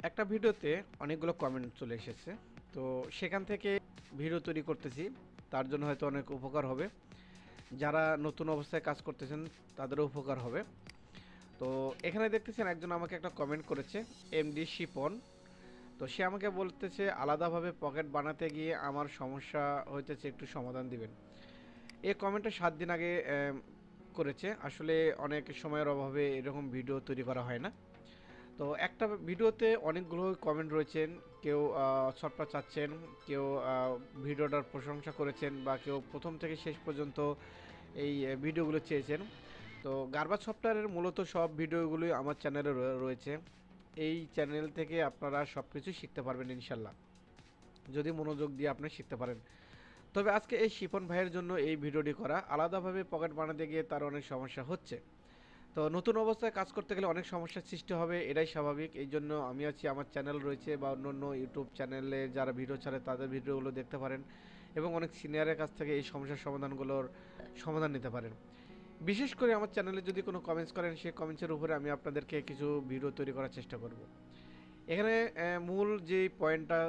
একটা ভিডিওতে অনেকগুলো কমেন্ট চলে এসেছে, তো সেখান থেকে ভিডিও তৈরি করতেছি। তার জন্য হয়তো অনেক উপকার হবে, যারা নতুন অবস্থায় কাজ করতেছেন তাদেরও উপকার হবে। তো এখানে দেখতেছেন একজন আমাকে একটা কমেন্ট করেছে, এমডি শিপন। তো সে আমাকে বলতেছে আলাদাভাবে পকেট বানাতে গিয়ে আমার সমস্যা হইতেছে, একটু সমাধান দিবেন। এই কমেন্টটা 7 দিন আগে করেছে। আসলে অনেক সময়ের অভাবে এরকম ভিডিও তৈরি করা হয় না। তো একটা ভিডিওতে অনেকগুলো কমেন্ট রয়েছেন। কেউ শর্টটা চাচ্ছেন, কেউ ভিডিওটার প্রশংসা করেছেন, বা কেউ প্রথম থেকে শেষ পর্যন্ত এই ভিডিওগুলো চেয়েছেন। তো গারবাজ সফটওয়্যারের মূলত সব ভিডিওগুলোই আমার চ্যানেলে রয়েছে। এই চ্যানেল থেকে আপনারা সব কিছু শিখতে পারবেন ইনশাল্লাহ, যদি মনোযোগ দিয়ে আপনি শিখতে পারেন। তবে আজকে এই শিপন ভাইয়ের জন্য এই ভিডিওটি করা। আলাদাভাবে পকেট বানাতে গিয়ে তার অনেক সমস্যা হচ্ছে। তো নতুন অবস্থায় কাজ করতে গেলে অনেক সমস্যার সৃষ্টি হবে, এটাই স্বাভাবিক। এই জন্য আমি আছি, আমার চ্যানেল রয়েছে বা অন্য ইউটিউব চ্যানেলে যারা ভিডিও ছাড়ে তাদের ভিডিওগুলো দেখতে পারেন, এবং অনেক সিনিয়রের কাছ থেকে এই সমস্যার সমাধানগুলোর সমাধান নিতে পারেন। বিশেষ করে আমার চ্যানেলে যদি কোনো কমেন্টস করেন, সেই কমেন্টসের উপরে আমি আপনাদেরকে কিছু ভিডিও তৈরি করার চেষ্টা করব। এখানে মূল যে পয়েন্টটা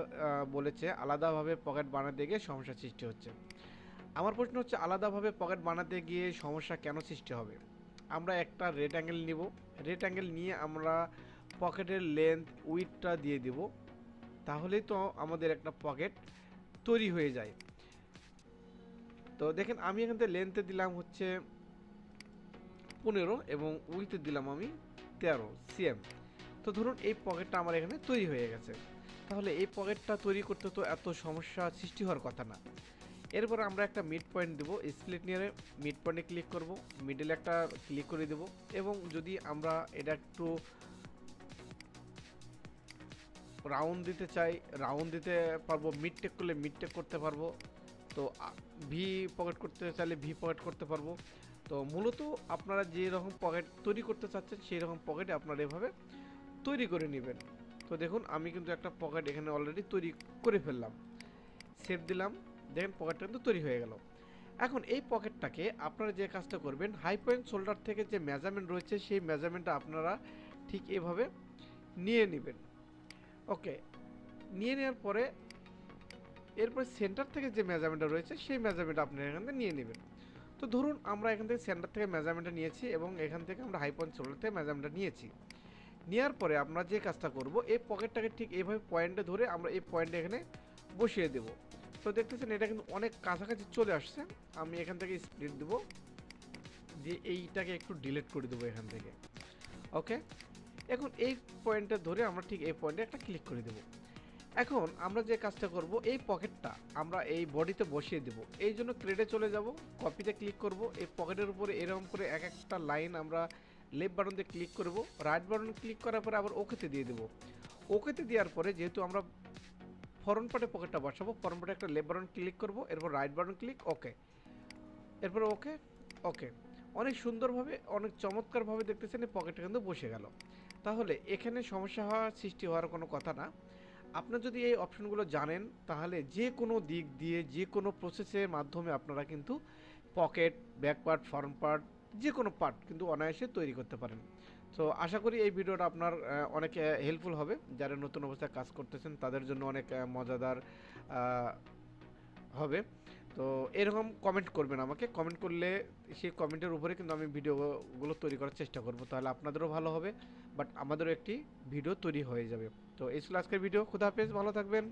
বলেছে, আলাদাভাবে পকেট বানাতে গিয়ে সমস্যার সৃষ্টি হচ্ছে। আমার প্রশ্ন হচ্ছে, আলাদাভাবে পকেট বানাতে গিয়ে সমস্যা কেন সৃষ্টি হবে? আমরা একটা রেড অ্যাঙ্গেল নিব। রেড অ্যাঙ্গেল নিয়ে আমরা পকেটের লেন্থ উইথটা দিয়ে দিব, তাহলেই তো আমাদের একটা পকেট তৈরি হয়ে যায়। তো দেখেন, আমি এখান থেকে লেন্থে দিলাম হচ্ছে 15 এবং উইথে দিলাম আমি 13 cm। তো ধরুন এই পকেটটা আমার এখানে তৈরি হয়ে গেছে। তাহলে এই পকেটটা তৈরি করতে তো এত সমস্যা সৃষ্টি হওয়ার কথা না। এরপর আমরা একটা মিড পয়েন্ট দেবো, স্প্লিট নিয়ে মিড পয়েন্টে ক্লিক করব, মিডলে একটা ক্লিক করে দেব, এবং যদি আমরা এটা একটু রাউন্ড দিতে চাই, রাউন্ড দিতে পারবো। মিড টেক করলে মিড টেক করতে পারবো। তো ভি পকেট করতে চাইলে ভি পকেট করতে পারবো। তো মূলত আপনারা যে রকম পকেট তৈরি করতে চাচ্ছেন, সেই রকম পকেটে আপনারা এভাবে তৈরি করে নেবেন। তো দেখুন, আমি কিন্তু একটা পকেট এখানে অলরেডি তৈরি করে ফেললাম, সেভ দিলাম। দেখেন পকেটটা কিন্তু তৈরি হয়ে গেল। এখন এই পকেটটাকে আপনারা যে কাজটা করবেন, হাই পয়েন্ট শোল্ডার থেকে যে মেজারমেন্ট রয়েছে, সেই মেজারমেন্টটা আপনারা ঠিক এভাবে নিয়ে নেবেন। ওকে, নিয়ে নেওয়ার পরে এরপরে সেন্টার থেকে যে মেজারমেন্টটা রয়েছে, সেই মেজারমেন্টটা আপনারা এখান থেকে নিয়ে নেবেন। তো ধরুন আমরা এখান থেকে সেন্টার থেকে মেজারমেন্টটা নিয়েছি, এবং এখান থেকে আমরা হাই পয়েন্ট শোল্ডার থেকে মেজারমেন্টটা নিয়েছি। নেওয়ার পরে আমরা যে কাজটা করব, এই পকেটটাকে ঠিক এইভাবে পয়েন্টে ধরে আমরা এই পয়েন্টে এখানে বসিয়ে দেব। তো দেখতেছেন এটা কিন্তু অনেক কাছাকাছি চলে আসছে। আমি এখান থেকে স্প্লিট দেবো, দিয়ে এইটাকে একটু ডিলিট করে দেবো এখান থেকে। ওকে, এখন এই পয়েন্টে ধরে আমরা ঠিক এই পয়েন্টে একটা ক্লিক করে দেবো। এখন আমরা যে কাজটা করব, এই পকেটটা আমরা এই বডিতে বসিয়ে দেব। এই জন্য ক্রেডে চলে যাব, কপিতে ক্লিক করব, এই পকেটের উপরে এরকম করে এক একটা লাইন আমরা লেফট বাটন দিয়ে ক্লিক করব, রাইট বাটন ক্লিক করার পরে আবার ওকেতে দিয়ে দেবো। ওকেতে দেওয়ার পরে যেহেতু আমরা ফরন্ট পার্টে পকেটটা বসাবো, ফরন্ট পার্টে একটা লেফট বাটন ক্লিক করব, এরপর রাইট বাটন ক্লিক, ওকে, এরপর ওকে, ওকে। অনেক সুন্দরভাবে, অনেক চমৎকারভাবে দেখতেছেন এই পকেটটা কিন্তু বসে গেল। তাহলে এখানে সমস্যা হওয়ার সৃষ্টি হওয়ার কোনো কথা না। আপনারা যদি এই অপশনগুলো জানেন, তাহলে যে কোনো দিক দিয়ে যে কোনো প্রসেসের মাধ্যমে আপনারা কিন্তু pocket, back part, front part, যে কোনো পার্ট কিন্তু অনায়াসে তৈরি করতে পারেন। তো আশা করি এই ভিডিওটা আপনার অনেক হেল্পফুল হবে। যারা নতুন অবস্থায় কাজ করতেছেন তাদের জন্য অনেক মজাদার হবে। তো এরকম কমেন্ট করবেন, আমাকে কমেন্ট করলে সেই কমেন্টের উপরে কিন্তু আমি ভিডিওগুলো তৈরি করার চেষ্টা করব। তাহলে আপনাদেরও ভালো হবে, বাট আমাদেরও একটি ভিডিও তৈরি হয়ে যাবে। তো এই ছিল আজকের ভিডিও। খুদা হাফেজ, ভালো থাকবেন।